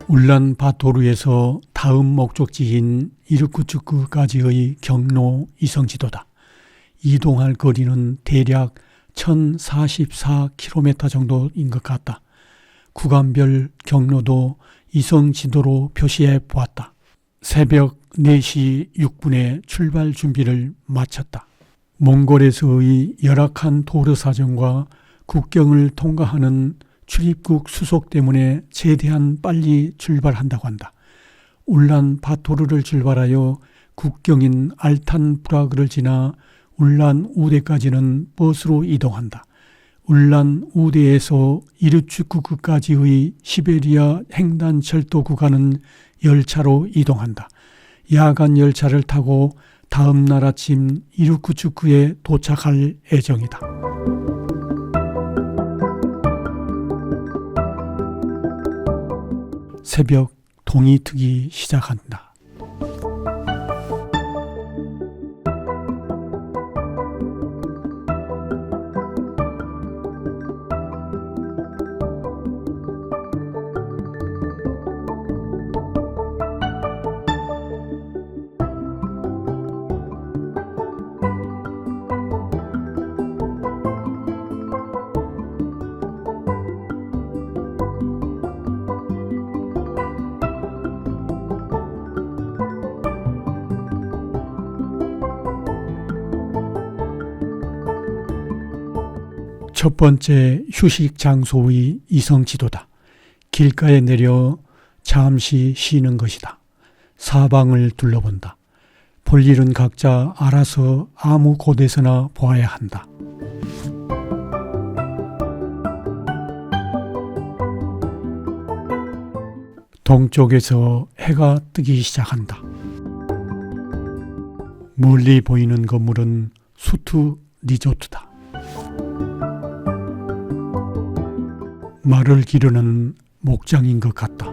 울란바토르에서 다음 목적지인 이르쿠츠크까지의 경로 이성지도다. 이동할 거리는 대략 1044km 정도인 것 같다. 구간별 경로도 이성지도로 표시해 보았다. 새벽 4시 6분에 출발 준비를 마쳤다. 몽골에서의 열악한 도로 사정과 국경을 통과하는 출입국 수속 때문에 최대한 빨리 출발한다고 한다. 울란바토르를 출발하여 국경인 알탄부라그를 지나 울란우데까지는 버스로 이동한다. 울란우데에서 이르츠쿠크까지의 시베리아 횡단철도 구간은 열차로 이동한다. 야간 열차를 타고 다음 날 아침 이르쿠츠크에 도착할 예정이다. 새벽 동이 트기 시작한다. 첫 번째 휴식 장소의 이성지도다. 길가에 내려 잠시 쉬는 것이다. 사방을 둘러본다. 볼 일은 각자 알아서 아무 곳에서나 보아야 한다. 동쪽에서 해가 뜨기 시작한다. 멀리 보이는 건물은 수트 리조트다. 말을 기르는 목장인 것 같다.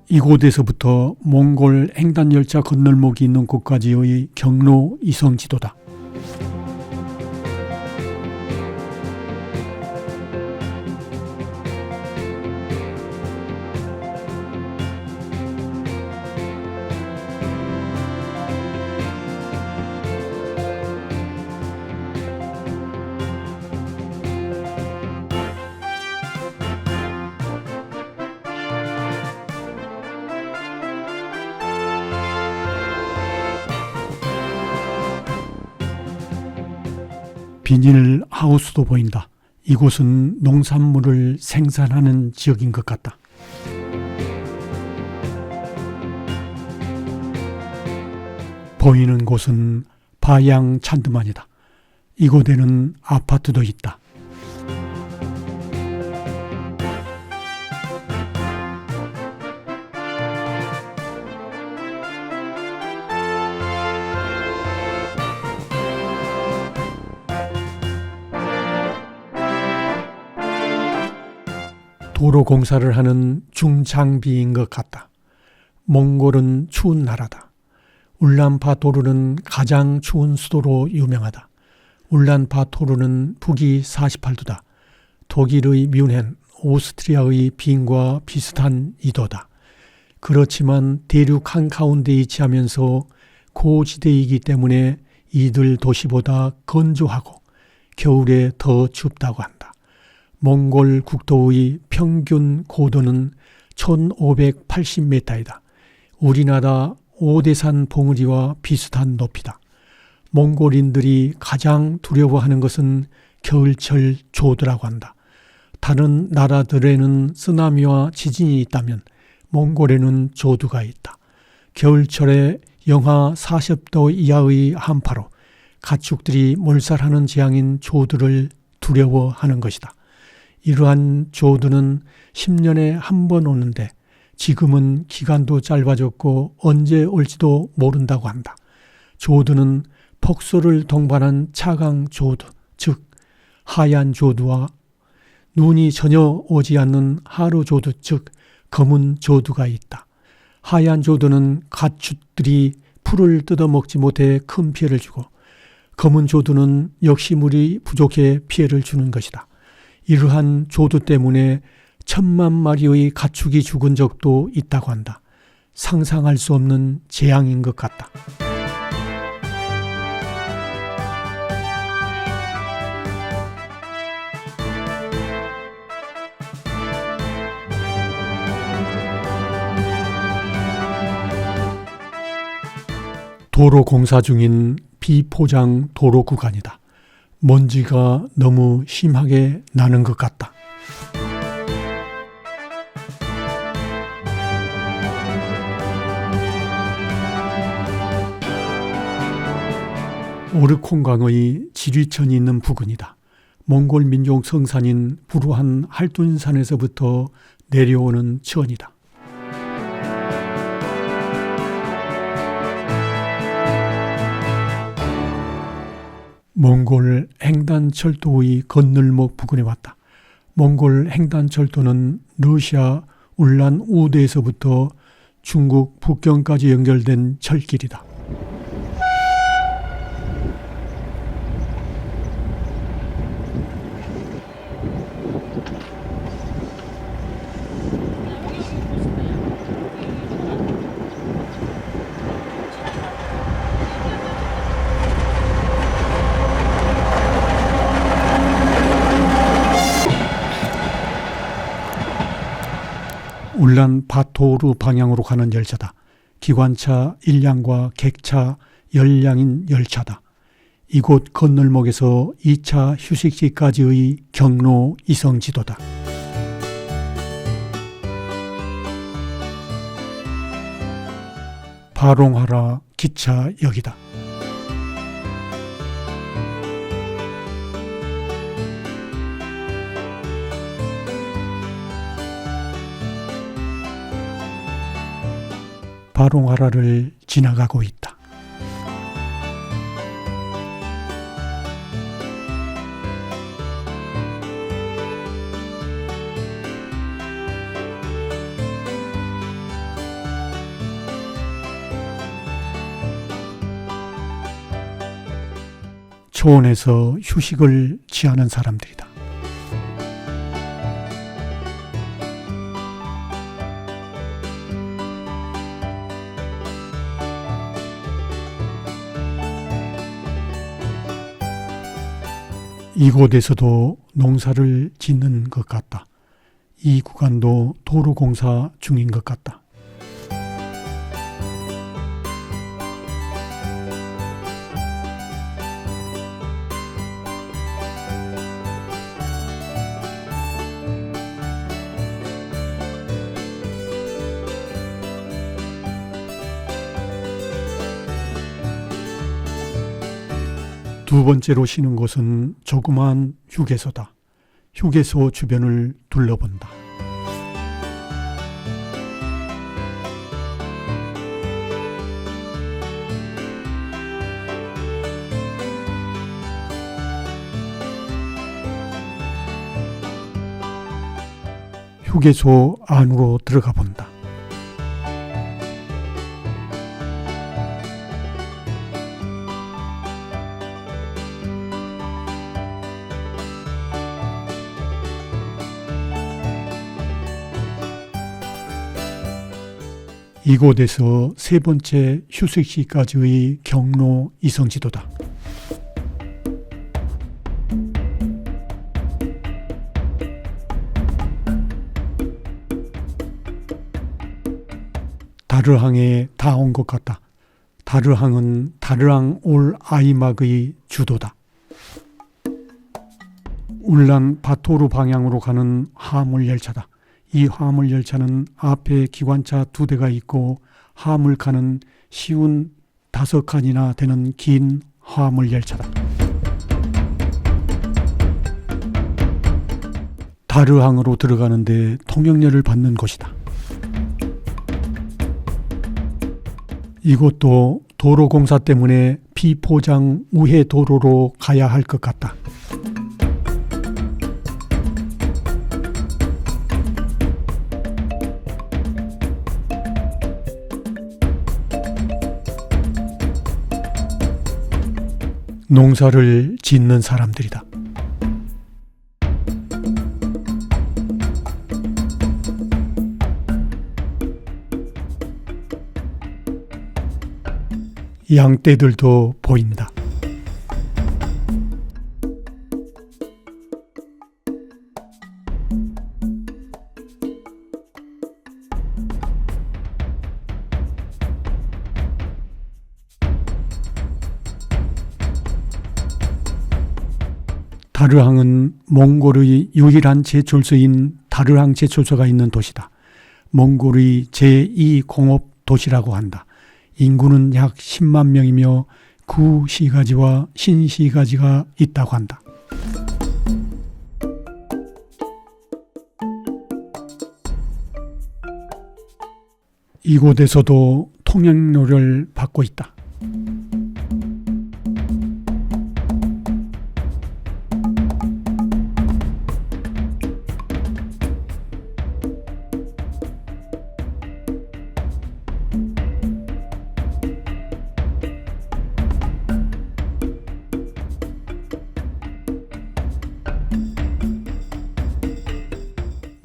이곳에서부터 몽골 횡단열차 건널목이 있는 곳까지의 경로 이성지도다. 비닐하우스도 보인다. 이곳은 농산물을 생산하는 지역인 것 같다. 보이는 곳은 바양 찬드만이다. 이곳에는 아파트도 있다. 도로 공사를 하는 중장비인 것 같다. 몽골은 추운 나라다. 울란바토르는 가장 추운 수도로 유명하다. 울란바토르는 북위 48도다. 독일의 뮌헨, 오스트리아의 빈과 비슷한緯도다. 그렇지만 대륙 한가운데 위치하면서 고지대이기 때문에 이들 도시보다 건조하고 겨울에 더 춥다고 한다. 몽골 국토의 평균 고도는 1580m이다. 우리나라 오대산 봉우리와 비슷한 높이다. 몽골인들이 가장 두려워하는 것은 겨울철 조드라고 한다. 다른 나라들에는 쓰나미와 지진이 있다면 몽골에는 조드가 있다. 겨울철에 영하 40도 이하의 한파로 가축들이 몰살하는 재앙인 조드를 두려워하는 것이다. 이러한 조드는 10년에 한 번 오는데 지금은 기간도 짧아졌고 언제 올지도 모른다고 한다. 조드는 폭설을 동반한 차강 조드, 즉 하얀 조드와 눈이 전혀 오지 않는 하루 조드, 즉 검은 조드가 있다. 하얀 조드는 가축들이 풀을 뜯어먹지 못해 큰 피해를 주고 검은 조두는 역시 물이 부족해 피해를 주는 것이다. 이러한 조두 때문에 1,000만 마리의 가축이 죽은 적도 있다고 한다. 상상할 수 없는 재앙인 것 같다. 도로 공사 중인 비포장 도로 구간이다. 먼지가 너무 심하게 나는 것 같다. 오르콩강의 지리천이 있는 부근이다. 몽골 민족 성산인 부르한 할둔산에서부터 내려오는 천이다. 몽골 횡단철도의 건널목 부근에 왔다. 몽골 횡단철도는 러시아 울란우드에서부터 중국 북경까지 연결된 철길이다. 울란바토르 방향으로 가는 열차다. 기관차 1량과 객차 10량인 열차다. 이곳 건널목에서 2차 휴식지까지의 경로 이성 지도다. 바롱하라 기차역이다. 바롱하라를 지나가고 있다. 초원에서 휴식을 취하는 사람들이다. 이곳에서도 농사를 짓는 것 같다. 이 구간도 도로 공사 중인 것 같다. 두 번째로 쉬는 곳은 조그마한 휴게소다. 휴게소 주변을 둘러본다. 휴게소 안으로 들어가 본다. 이곳에서 세 번째 휴식지까지의 경로 이성 지도다. 다르항에 다 온 것 같다. 다르항은 다르항 올 아이막의 주도다. 울란바토르 방향으로 가는 화물열차다. 이 화물열차는 앞에 기관차 2대가 있고 화물칸은 쉬운 5칸이나 되는 긴 화물열차다. 다르항으로 들어가는데 통행료를 받는 곳이다. 이곳도 도로공사 때문에 비포장 우회 도로로 가야 할 것 같다. 농사를 짓는 사람들이다. 양떼들도 보인다. 다르항은 몽골의 유일한 제철소인 다르항 제철소가 있는 도시다. 몽골의 제2공업 도시라고 한다. 인구는 약 10만 명이며 구시가지와 신시가지가 있다고 한다. 이곳에서도 통행료를 받고 있다.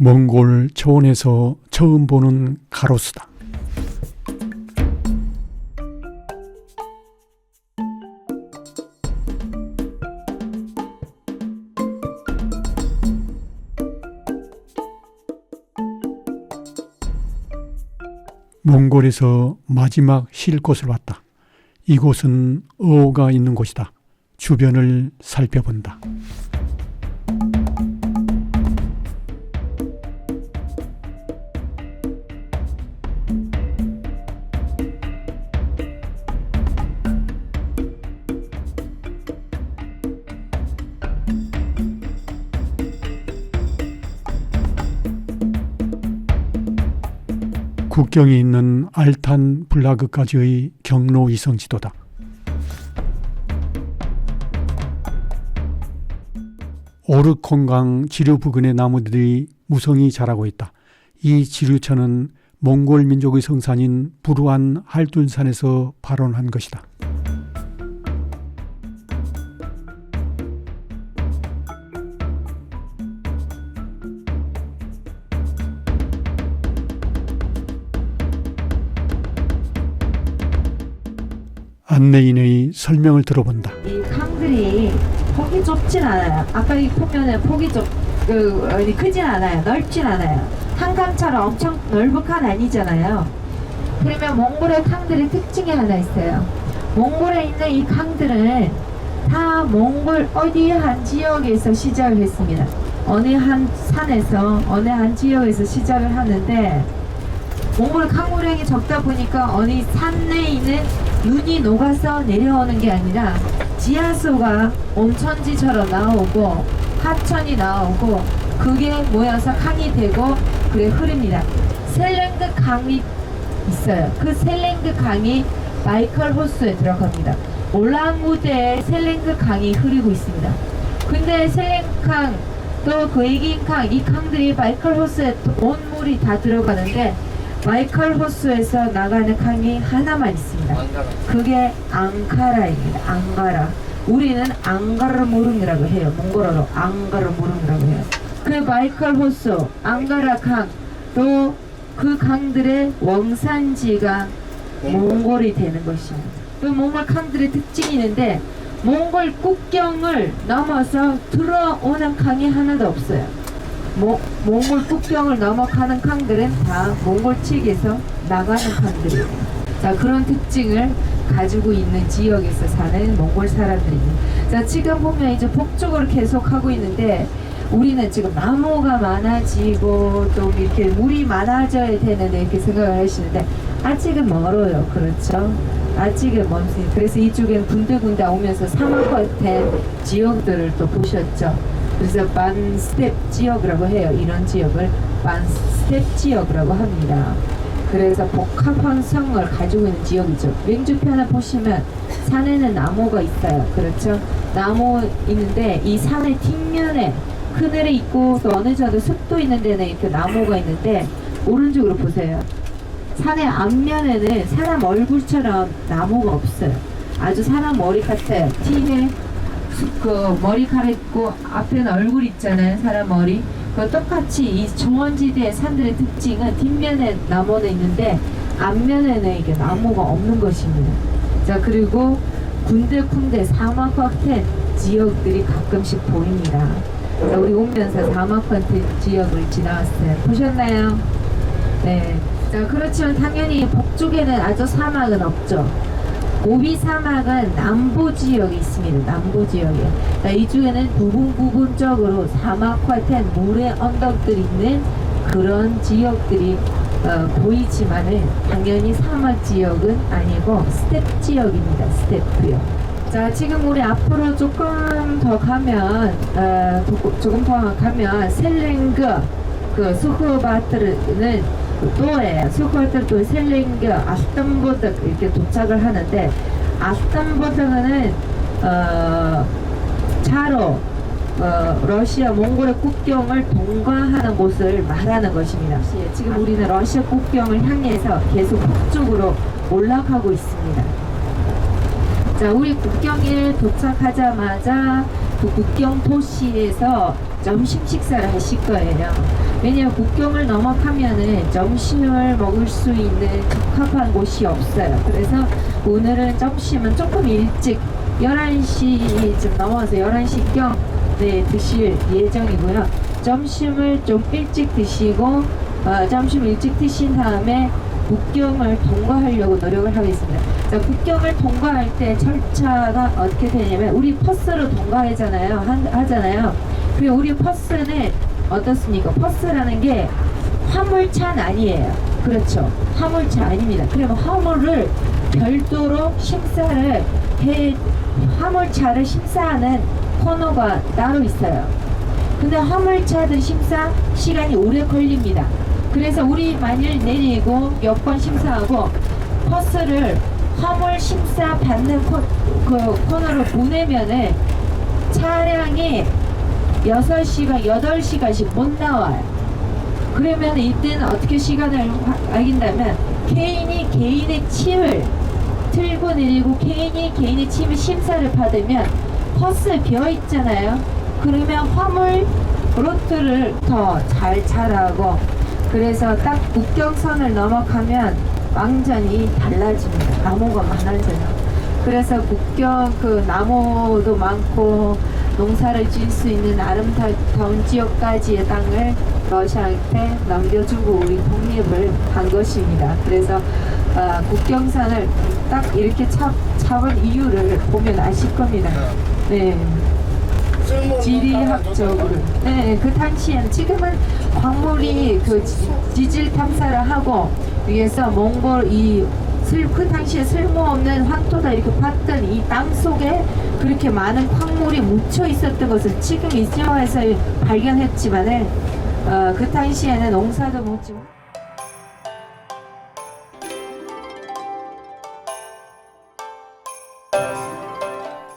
몽골 초원에서 처음 보는 가로수다. 몽골에서 마지막 쉴 곳을 왔다. 이곳은 어가 있는 곳이다. 주변을 살펴본다. 국경이 있는 알탄 블라그까지의 경로 위성 지도다. 오르콘강 지류 부근의 나무들이 무성히 자라고 있다. 이 지류처는 몽골 민족의 성산인 부루안 할둔산에서 발원한 것이다. 안내인의 설명을 들어본다. 이 강들이 폭이 좁진 않아요. 아까 이 보면은 폭이 크진 않아요. 넓진 않아요. 한강처럼 엄청 넓은 강 아니잖아요. 그러면 몽골의 강들의 특징이 하나 있어요. 몽골에 있는 이 강들은 다 몽골 어디 한 지역에서 시작을 했습니다. 어느 한 산에서 어느 한 지역에서 시작을 하는데, 몽골 강우량이 적다 보니까 어느 산 내에 있는 눈이 녹아서 내려오는 게 아니라 지하수가 온천지처럼 나오고 하천이 나오고 그게 모여서 강이 되고 그래 흐릅니다. 셀랭드 강이 있어요. 그 셀랭드 강이 바이칼 호수에 들어갑니다. 올랑우드에 셀랭드 강이 흐르고 있습니다. 근데 셀랭드 강 또 그 에긴 강, 이 강들이 바이칼 호수에 온 물이 다 들어가는데 바이칼 호수에서 나가는 강이 하나만 있습니다. 그게 앙카라입니다. 앙가라. 우리는 앙가르무릉이라고 해요. 몽골어로 앙가르무릉이라고 해요. 그 바이칼 호수, 앙가라 강, 또 그 강들의 원산지가 몽골이 되는 것입니다. 또 몽골 강들의 특징이 있는데 몽골 국경을 넘어서 들어오는 강이 하나도 없어요. 몽골 국경을 넘어가는 강들은 다 몽골 측에서 나가는 강들이에요. 자, 그런 특징을 가지고 있는 지역에서 사는 몽골 사람들입니다. 자, 지금 보면 이제 북쪽으로 계속 하고 있는데 우리는 지금 나무가 많아지고 또 이렇게 물이 많아져야 되는데 이렇게 생각을 하시는데 아직은 멀어요. 그렇죠? 아직은 멈습니다. 그래서 이쪽에는 군데군데 오면서 사막 같은 지역들을 또 보셨죠? 그래서 반스텝 지역이라고 해요. 이런 지역을 반스텝 지역이라고 합니다. 그래서 복합한 성을 가지고 있는 지역이죠. 맹주편을 보시면 산에는 나무가 있어요. 그렇죠? 나무 있는데 이 산의 뒷면에 그늘에 있고 또 어느 정도 습도 있는 데는 이렇게 나무가 있는데 오른쪽으로 보세요. 산의 앞면에는 사람 얼굴처럼 나무가 없어요. 아주 사람 머리 같아요. 뒤에 그 머리카락 있고 앞에는 얼굴 있잖아요. 사람 머리. 그 똑같이 이 정원지대의 산들의 특징은 뒷면에 나무는 있는데 앞면에는 이게 나무가 없는 것입니다. 자, 그리고 군데군데 사막화된 지역들이 가끔씩 보입니다. 자, 우리 오면서 사막화된 지역을 지나왔어요. 보셨나요? 네. 자, 그렇지만 당연히 북쪽에는 아주 사막은 없죠. 고비 사막은 남부 지역에 있습니다. 남부 지역에. 자, 이 중에는 부분적으로 사막화된 모래 언덕들이 있는 그런 지역들이 보이지만은 당연히 사막 지역은 아니고 스텝 지역입니다. 스텝이요. 자, 지금 우리 앞으로 조금 더 가면 셀랭그 그 수흐바트르는 또예요. 수흐바트르 또 셀랭그 아스탄부르 이렇게 도착을 하는데 아스탄부르는 차로 러시아 몽골의 국경을 통과하는 곳을 말하는 것입니다. 지금 우리는 러시아 국경을 향해서 계속 북쪽으로 올라가고 있습니다. 자, 우리 국경에 도착하자마자 그 국경 도시에서 점심 식사를 하실 거예요. 왜냐면 국경을 넘어가면은 점심을 먹을 수 있는 적합한 곳이 없어요. 그래서 오늘은 점심은 조금 일찍 11시쯤 넘어서 11시경 드실 예정이고요. 점심을 좀 일찍 드시고 점심 일찍 드신 다음에 국경을 통과하려고 노력을 하겠습니다. 자, 국경을 통과할 때 절차가 어떻게 되냐면 우리 버스로 하잖아요. 그리고 우리 버스는 어떻습니까? 버스라는 게 화물차는 아니에요. 그렇죠. 화물차 아닙니다. 그러면 화물을 별도로 심사를 화물차를 심사하는 코너가 따로 있어요. 근데 화물차들 심사 시간이 오래 걸립니다. 그래서 우리 만일 내리고 여권 심사하고 버스를 화물 심사 받는 코너로 보내면은 차량이 6시간, 8시간씩 못 나와요. 그러면 이때는 어떻게 시간을 알긴다면 개인이 개인의 침을 들고 내리고 개인의 침을 심사를 받으면 버스 비어 있잖아요. 그러면 화물 루트를 더 잘 차라고 그래서 딱 국경선을 넘어가면 완전히 달라집니다. 나무가 많아져요. 그래서 국경 그 나무도 많고 농사를 지을 수 있는 아름다운 지역까지의 땅을 러시아한테 넘겨주고 우리 독립을 한 것입니다. 그래서 국경선을 딱 이렇게 잡은 이유를 보면 아실 겁니다. 네. 지리학적으로. 네, 그 당시에는 지금은 광물이 그 지질 탐사를 하고 위해서 몽골 그 당시에 쓸모없는 황토다 이렇게 봤던 이 땅 속에 그렇게 많은 광물이 묻혀 있었던 것을 지금 이지화에서 발견했지만은 그 당시에는 농사도 묻지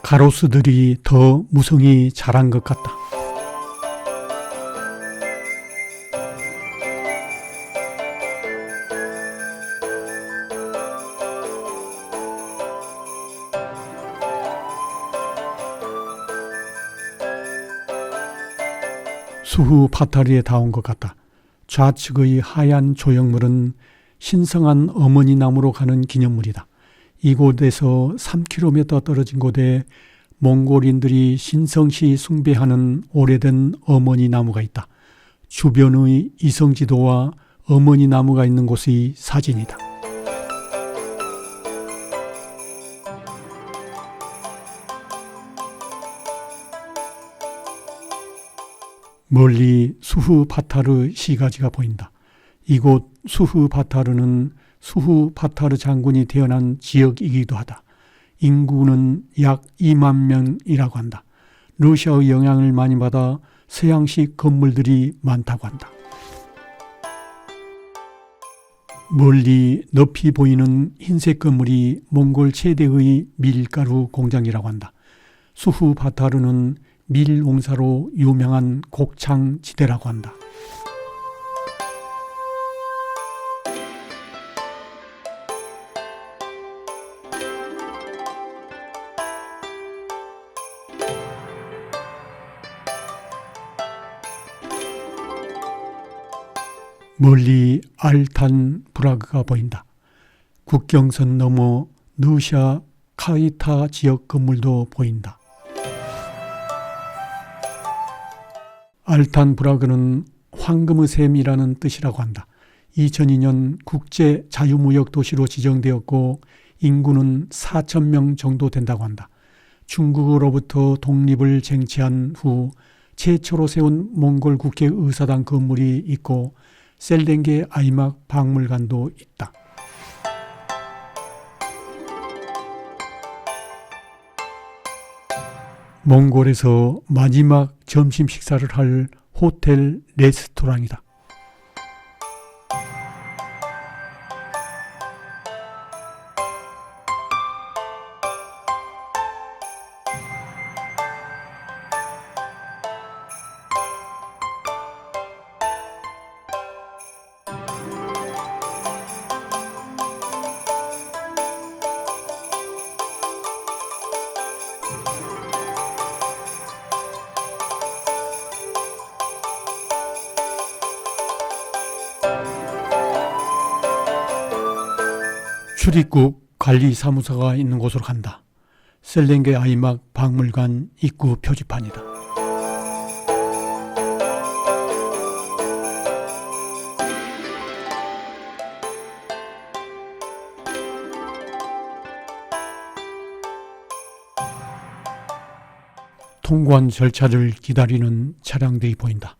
가로수들이 더 무성히 자란 것 같다. 수후 파타리에 닿은 것 같다. 좌측의 하얀 조형물은 신성한 어머니 나무로 가는 기념물이다. 이곳에서 3km 떨어진 곳에 몽골인들이 신성시 숭배하는 오래된 어머니 나무가 있다. 주변의 이성지도와 어머니 나무가 있는 곳의 사진이다. 멀리 수흐바타르 시가지가 보인다. 이곳 수흐바타르는 수흐바타르 장군이 태어난 지역이기도 하다. 인구는 약 2만 명이라고 한다. 러시아의 영향을 많이 받아 서양식 건물들이 많다고 한다. 멀리 높이 보이는 흰색 건물이 몽골 최대의 밀가루 공장이라고 한다. 수흐바타르는 밀 농사로 유명한 곡창지대라고 한다. 멀리 알탄 브라그가 보인다. 국경선 너머 느샤 카이타 지역 건물도 보인다. 알탄 브라그는 황금의 샘이라는 뜻이라고 한다. 2002년 국제 자유무역 도시로 지정되었고 인구는 4,000명 정도 된다고 한다. 중국으로부터 독립을 쟁취한 후 최초로 세운 몽골 국회의사당 건물이 있고 셀렌게 아이막 박물관도 있다. 몽골에서 마지막 점심 식사를 할 호텔 레스토랑이다. 출입국 관리사무소가 있는 곳으로 간다. 셀렌게 아이막 박물관 입구 표지판이다. 통관 절차를 기다리는 차량들이 보인다.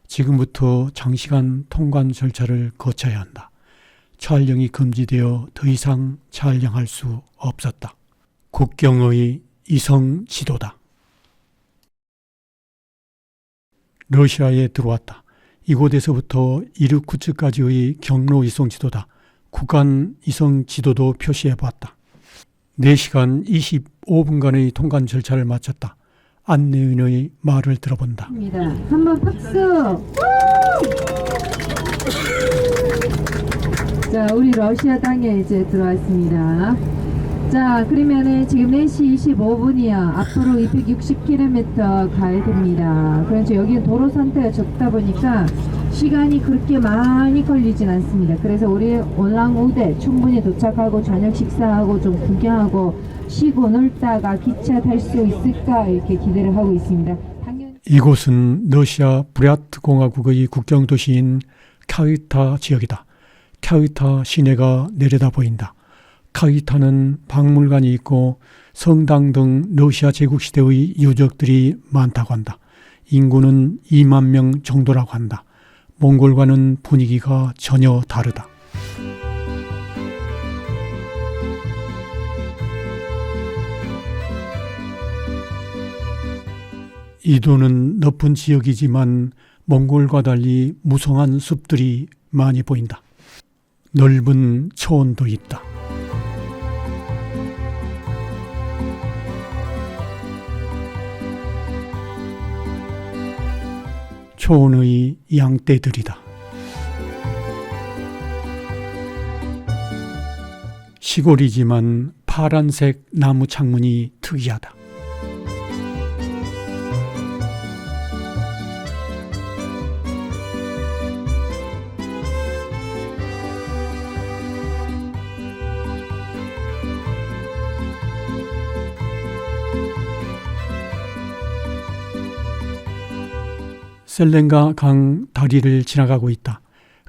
지금부터 장시간 통관 절차를 거쳐야 한다. 촬영이 금지되어 더 이상 촬영할 수 없었다. 국경의 이성 지도다. 러시아에 들어왔다. 이곳에서부터 이르쿠츠까지의 경로 이성 지도다. 구간 이성 지도도 표시해 보았다. 4시간 25분간의 통관 절차를 마쳤다. 안내인의 말을 들어본다. 한번 박수! 자, 우리 러시아 땅에 이제 들어왔습니다. 자, 그러면은 지금 4시 25분이야. 앞으로 260km 가야 됩니다. 그래서 여기는 도로 상태가 좋다 보니까 시간이 그렇게 많이 걸리진 않습니다. 그래서 우리 올랑우대 충분히 도착하고 저녁 식사하고 좀 구경하고 쉬고 놀다가 기차 탈 수 있을까 이렇게 기대를 하고 있습니다. 이곳은 러시아 브랴트 공화국의 국경 도시인 카이타 지역이다. 카이타 시내가 내려다 보인다. 카이타는 박물관이 있고 성당 등 러시아 제국시대의 유적들이 많다고 한다. 인구는 2만 명 정도라고 한다. 몽골과는 분위기가 전혀 다르다. 이도는 높은 지역이지만 몽골과 달리 무성한 숲들이 많이 보인다. 넓은 초원도 있다. 초원의 양떼들이다. 시골이지만 파란색 나무 창문이 특이하다. 셀렌가 강 다리를 지나가고 있다.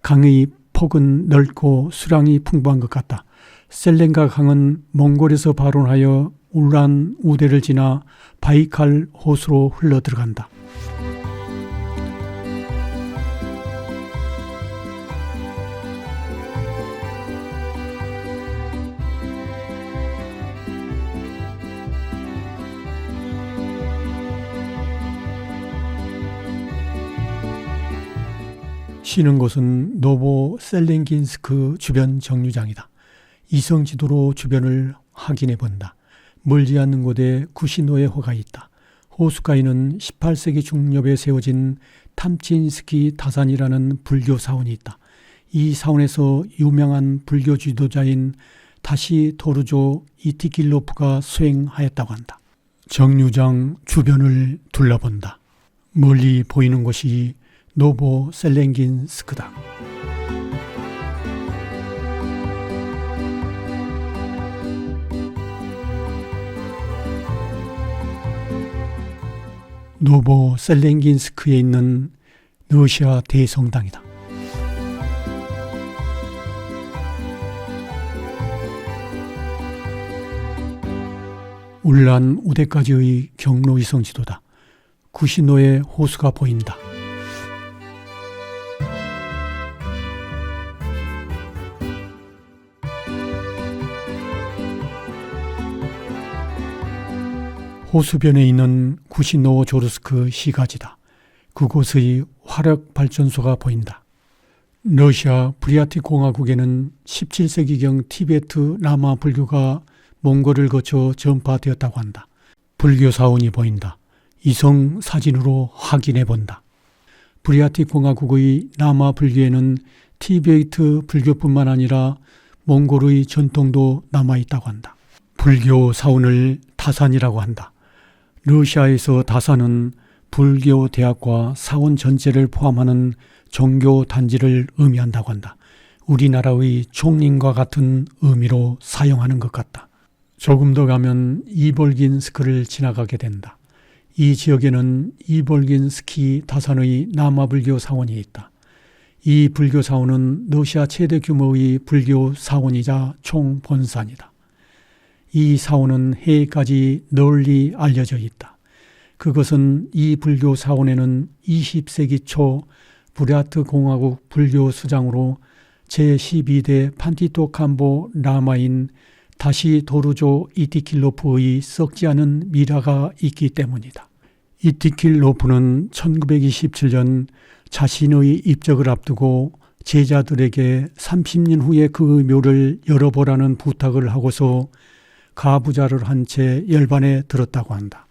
강의 폭은 넓고 수량이 풍부한 것 같다. 셀렌가 강은 몽골에서 발원하여 울란 우대를 지나 바이칼 호수로 흘러 들어간다. 쉬는 곳은 노보셀렌긴스크 주변 정류장이다. 이성지도로 주변을 확인해 본다. 멀지 않는 곳에 구시노의 호가 있다. 호숫가에는 18세기 중엽에 세워진 탐친스키 다산이라는 불교 사원이 있다. 이 사원에서 유명한 불교 지도자인 다시 도르조 이티길로프가 수행하였다고 한다. 정류장 주변을 둘러본다. 멀리 보이는 곳이 노보셀렌긴스크다. 노보셀렌긴스크에 있는 러시아 대성당이다. 울란 우대까지의 경로 위성 지도다. 구시노의 호수가 보인다. 호수변에 있는 구시노조르스크 시가지다. 그곳의 화력 발전소가 보인다. 러시아 브리아틱 공화국에는 17세기경 티베트 남아 불교가 몽골을 거쳐 전파되었다고 한다. 불교 사원이 보인다. 이성 사진으로 확인해 본다. 브리아틱 공화국의 남아 불교에는 티베트 불교뿐만 아니라 몽골의 전통도 남아있다고 한다. 불교 사원을 다산이라고 한다. 러시아에서 다산은 불교 대학과 사원 전체를 포함하는 종교 단지를 의미한다고 한다. 우리나라의 총림과 같은 의미로 사용하는 것 같다. 조금 더 가면 이볼긴스크를 지나가게 된다. 이 지역에는 이볼긴스키 다산의 남아불교 사원이 있다. 이 불교 사원은 러시아 최대 규모의 불교 사원이자 총본산이다. 이 사원은 해외까지 널리 알려져 있다. 그것은 이 불교 사원에는 20세기 초 부랴트 공화국 불교 수장으로 제12대 판티토캄보 라마인 다시 도르조 이티킬로프의 썩지 않은 미라가 있기 때문이다. 이티킬로프는 1927년 자신의 입적을 앞두고 제자들에게 30년 후에 그 묘를 열어보라는 부탁을 하고서 가부좌를 한 채 열반에 들었다고 한다.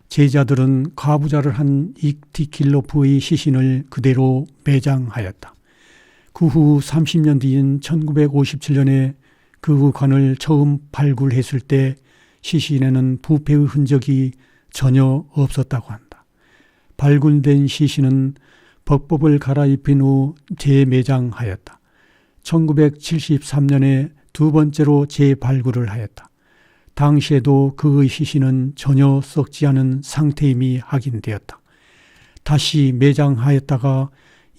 제자들은 가부좌를 한 이티킬로프의 시신을 그대로 매장하였다. 그 후 30년 뒤인 1957년에 그 관을 처음 발굴했을 때 시신에는 부패의 흔적이 전혀 없었다고 한다. 발굴된 시신은 법법을 갈아입힌 후 재매장하였다. 1973년에 두 번째로 재발굴을 하였다. 당시에도 그의 시신은 전혀 썩지 않은 상태임이 확인되었다. 다시 매장하였다가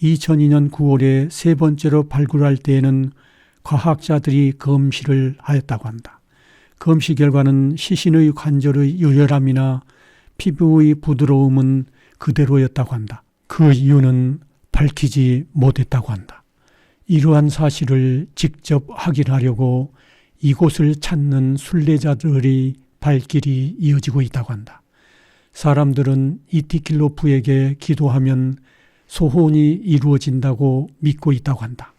2002년 9월에 세 번째로 발굴할 때에는 과학자들이 검시를 하였다고 한다. 검시 결과는 시신의 관절의 요열함이나 피부의 부드러움은 그대로였다고 한다. 그 이유는 밝히지 못했다고 한다. 이러한 사실을 직접 확인하려고 이곳을 찾는 순례자들의 발길이 이어지고 있다고 한다. 사람들은 이티킬로프에게 기도하면 소원이 이루어진다고 믿고 있다고 한다.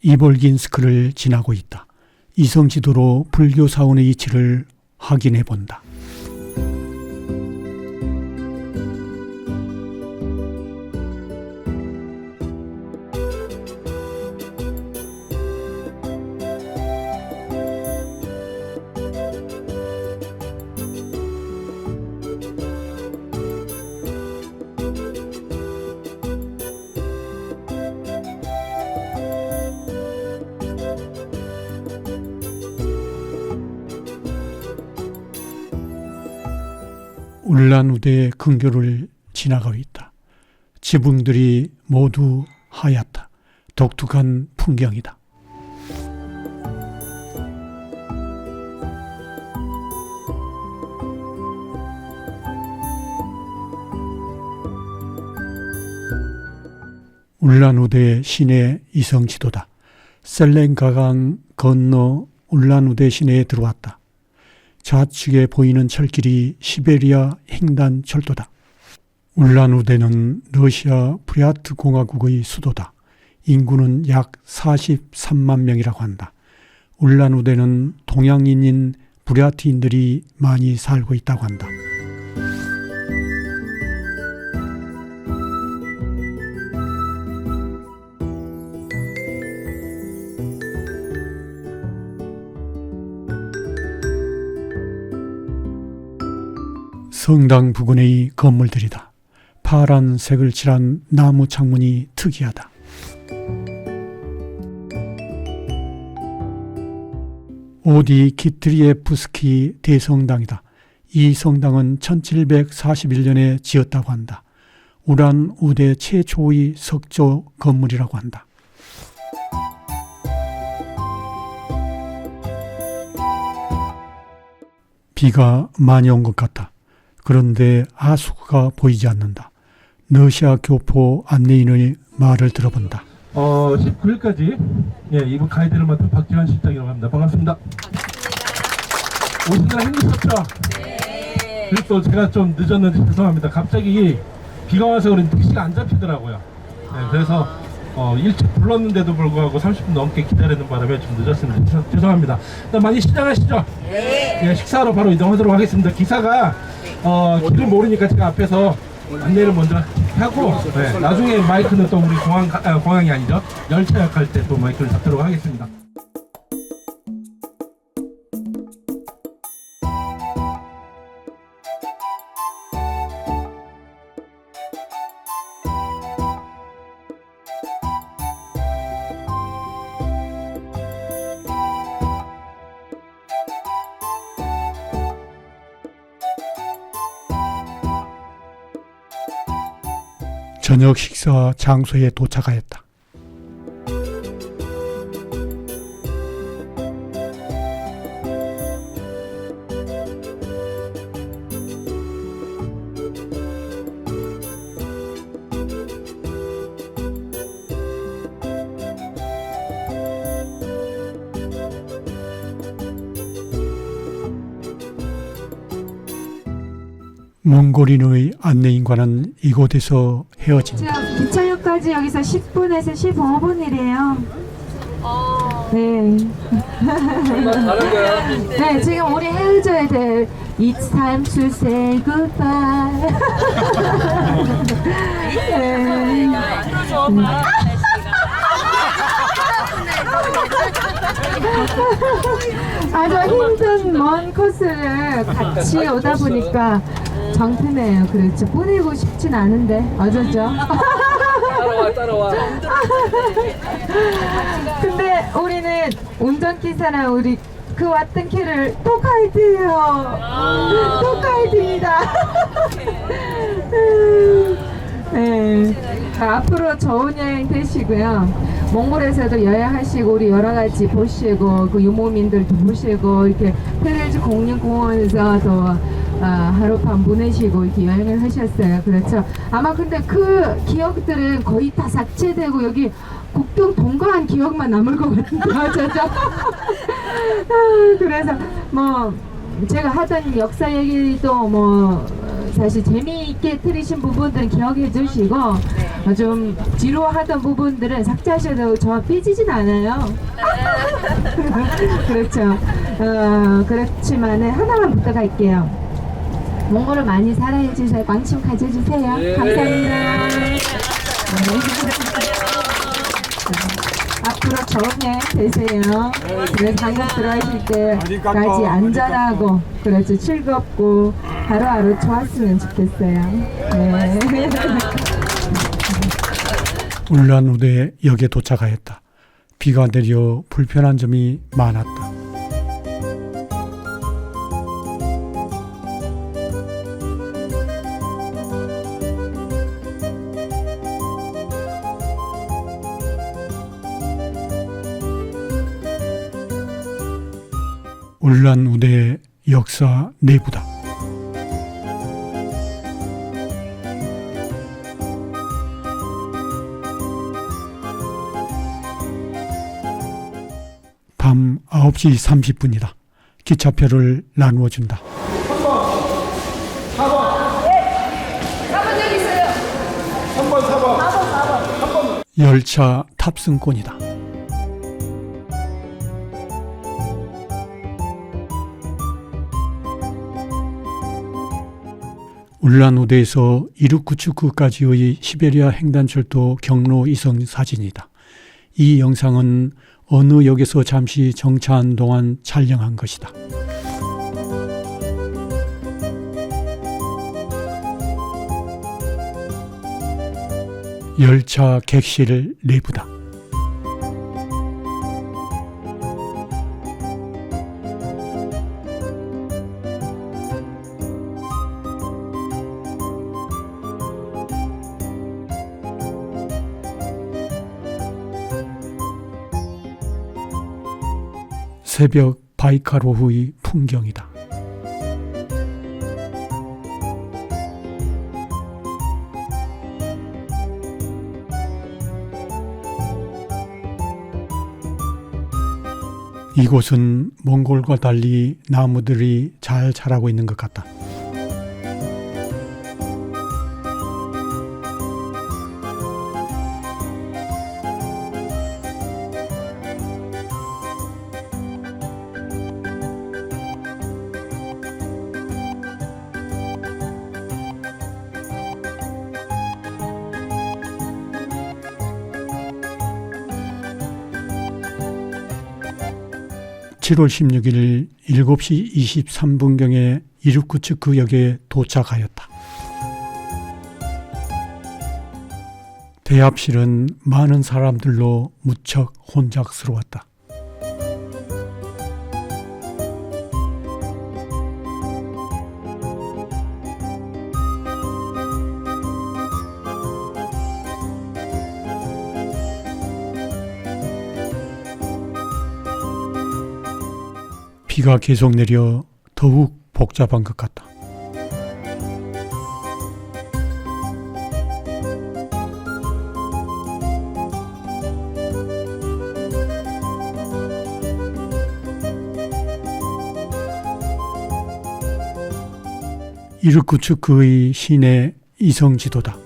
이볼긴스크를 지나고 있다. 이성 지도로 불교 사원의 위치를 확인해 본다. 울란우대 근교를 지나가고 있다. 지붕들이 모두 하얗다. 독특한 풍경이다. 울란우대 시내 이성 지도다. 셀렌가강 건너 울란우대 시내에 들어왔다. 좌측에 보이는 철길이 시베리아 횡단 철도다. 울란우대는 러시아 브리아트 공화국의 수도다. 인구는 약 43만 명이라고 한다. 울란우대는 동양인인 부랴티인들이 많이 살고 있다고 한다. 성당 부근의 건물들이다. 파란색을 칠한 나무 창문이 특이하다. 오디 기트리에프스키 대성당이다. 이 성당은 1741년에 지었다고 한다. 울란우대 최초의 석조 건물이라고 한다. 비가 많이 온 것 같다. 그런데 아수가 보이지 않는다. 러시아 교포 안내인의 말을 들어본다. 19일까지 이번 가이드를 맡은 박지환 실장이라고 합니다. 반갑습니다. 오시느라 힘드셨죠? 네. 그래서 제가 좀 늦었는지 죄송합니다. 갑자기 비가 와서 그런지 택시가 안 잡히더라고요. 네, 그래서 일찍 불렀는데도 불구하고 30분 넘게 기다리는 바람에 좀 늦었습니다. 죄송합니다. 일단 많이 시작하시죠? 네. 식사하러 바로 이동하도록 하겠습니다. 기사가 길을 모르니까 제가 앞에서 안내를 먼저 하고 나중에 마이크는 또 우리 공항이 아니죠. 열차 역할 때 또 마이크를 잡도록 하겠습니다. 저녁 식사 장소에 도착하였다. 몽골인의 안내인과는 이곳에서 헤어진다. 기차역까지 여기서 10분에서 15분이래요. 네. 다른 거야? 네, 지금 우리 헤어져야 돼. It's time to say goodbye. 네. 아주 힘든 먼 코스를 같이 오다 보니까 정편해요. 그렇죠. 보내고 싶진 않은데 어쩌죠? 따라와. 근데 우리는 운전기사랑 우리 그 왔던 길을 또 가야 돼요. 또 가야 됩니다. 네. 앞으로 좋은 여행 되시고요. 몽골에서도 여행하시고 우리 여러 가지 보시고 그 유목민들도 보시고 이렇게 페레즈 공룡공원에서 또 하룻밤 보내시고 이렇게 여행을 하셨어요. 그렇죠. 아마 근데 그 기억들은 거의 다 삭제되고 여기 국경 통과한 기억만 남을 것 같은데 맞죠? 그래서 뭐 제가 하던 역사 얘기도 뭐 사실 재미있게 들으신 부분들은 기억해 주시고 좀 지루하던 부분들은 삭제하셔도 저 삐지진 않아요. 그렇죠. 그렇지만은 하나만 부탁할게요. 몽골을 많이 사랑해 주세요. 관심 가져주세요. 네. 감사합니다. 네. 앞으로 좋은 여행 되세요. 그래서 한국 들어가실 때까지 안전하고 그렇죠. 즐겁고 하루하루 좋았으면 좋겠어요. 네. 울란우대 역에 도착하였다. 비가 내려 불편한 점이 많았다. 울란우대의 역사 내부다. 밤 9시 30분이다. 기차표를 나누어 준다. 4번 여기 있어요. 4번. 열차 탑승권이다. 울란우대에서 이루쿠츠크까지의 시베리아 횡단철도 경로 이성 사진이다. 이 영상은 어느 역에서 잠시 정차한 동안 촬영한 것이다. 열차 객실 내부다. 새벽 바이카로프의 풍경이다. 이곳은 몽골과 달리 나무들이 잘 자라고 있는 것 같다. (7월 16일) 7시 23분경에 이르쿠츠크 역에 도착하였다. 대합실은 많은 사람들로 무척 혼잡스러웠다. 비가 계속 내려 더욱 복잡한 것 같다. 이르쿠츠크의 시내 이성지도다.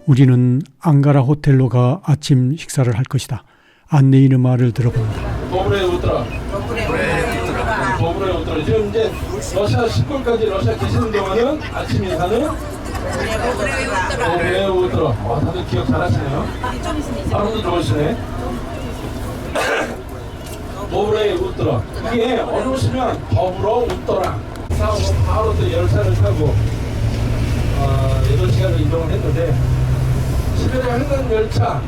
우리는 앙가라 호텔로 가 아침 식사를 할 것이다. 안내인의 말을 들어본다. 도브레 우트라. 도브레 우트라. 지금 이제 러시아 10분까지 러시아 계시는 동안은 아침 인사는 도브레 우트라. 다들 기억 잘하시네요. 발음도 좋으시네. 도브레 우트라. 이게 어두우시면 더불어 웃더라. 싸우고 바로 또 열차를 타고 8시간을 이동을 했는데 시베리아 횡단 열차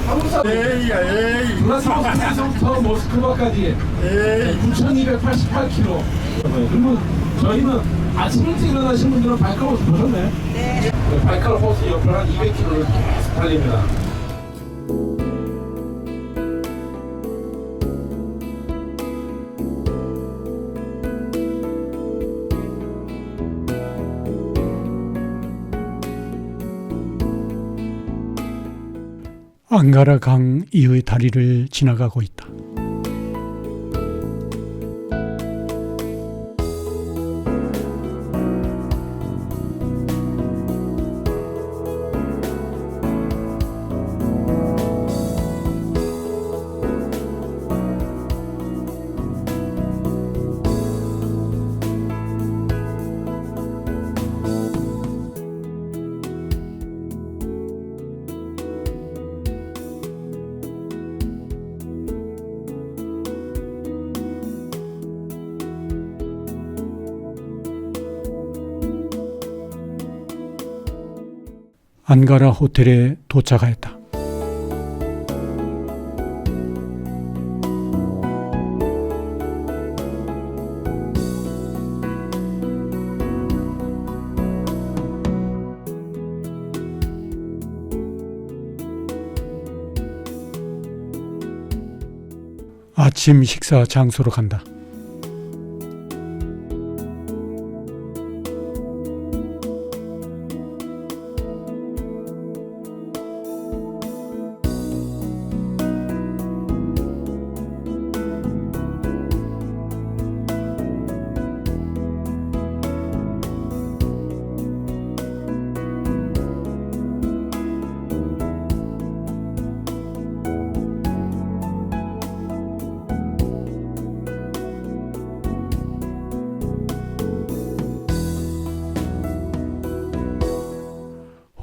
한국 사람 블라디보스토크부터 모스크바까지 9,288km. 그리고 저희는 아침 일찍 일어나신 분들은 바이칼호스 보셨네? 네. 바이칼호스 옆을 한 200km를 계속 달립니다. 앙가라 강 이의 다리를 지나가고 있다. 안가라 호텔에 도착하였다. 아침 식사 장소로 간다.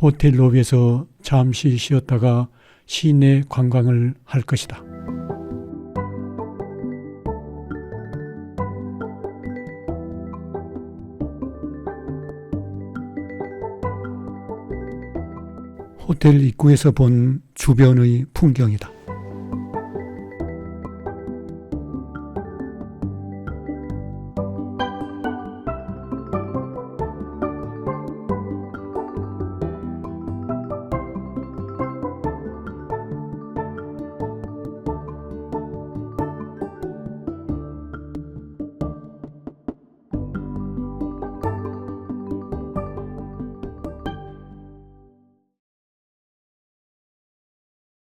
호텔 로비에서 잠시 쉬었다가 시내 관광을 할 것이다. 호텔 입구에서 본 주변의 풍경이다.